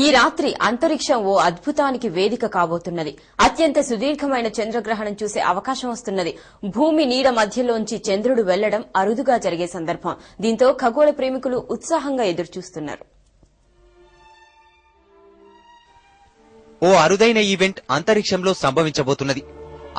ఈ రాత్రి అంతరిక్షం ఓ అద్భుతానికి వేదిక కాబోతున్నది. అత్యంత సుదీర్ఘమైన చంద్రగ్రహణం చూసే అవకాశం వస్తున్నది. భూమి నీడ మధ్యలోంచి చంద్రుడు వెళ్లడం అరుదుగా జరిగే సందర్భం. దీంతో ఖగోళ ప్రేమికులు ఉత్సాహంగా ఎదురుచూస్తున్నారు. ఓ అరుదైన ఈవెంట్ అంతరిక్షంలో సంభవించబోతున్నది.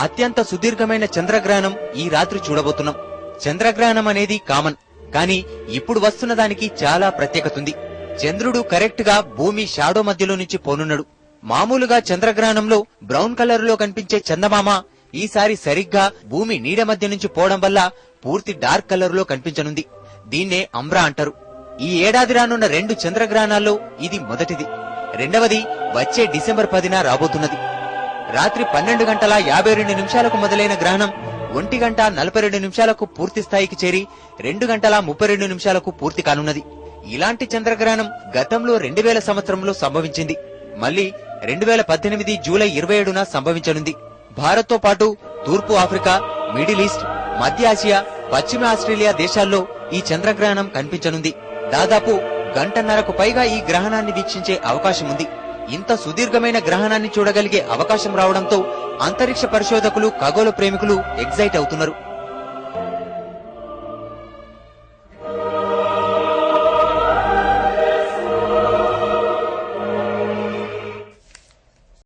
అత్యంత సుదీర్ఘమైన చంద్రగ్రహణం ఈ రాత్రి చూడబోతున్నాం. చంద్రగ్రహణం అనేది కామన్, కానీ ఇప్పుడు వస్తున్న దానికి చాలా ప్రత్యేకతుంది. చంద్రుడు కరెక్ట్ గా భూమి షాడో మధ్యలో నుంచి పోనున్నాడు. మామూలుగా చంద్రగ్రహణంలో బ్రౌన్ కలర్ లో కనిపించే చందమామ ఈసారి సరిగ్గా భూమి నీడ మధ్య నుంచి పోవడం వల్ల పూర్తి డార్క్ కలర్ లో కనిపించనుంది. దీన్నే అంబ్రా అంటారు. ఈ ఏడాది రానున్న 2 చంద్రగ్రహణాల్లో ఇది మొదటిది. రెండవది వచ్చే డిసెంబర్ 10న రాబోతున్నది. రాత్రి 12 గంటల 52 నిమిషాలకు మొదలైన గ్రహణం 1 గంట 42 నిమిషాలకు పూర్తి స్థాయికి చేరి 2 గంటల 32 నిమిషాలకు పూర్తి కానున్నది. ఇలాంటి చంద్రగ్రహణం గతంలో 2000 సంవత్సరంలో సంభవించింది. మళ్లీ 2018 జూలై 27న సంభవించనుంది. భారత్ తో పాటు తూర్పు ఆఫ్రికా, మిడిల్ ఈస్ట్, మధ్య ఆసియా, పశ్చిమ ఆస్ట్రేలియా దేశాల్లో ఈ చంద్రగ్రహణం కనిపించనుంది. దాదాపు గంటన్నరకు పైగా ఈ గ్రహణాన్ని వీక్షించే అవకాశం ఉంది. ఇంత సుదీర్ఘమైన గ్రహణాన్ని చూడగలిగే అవకాశం రావడంతో అంతరిక్ష పరిశోధకులు, ఖగోళ ప్రేమికులు ఎగ్జైట్ అవుతున్నారు.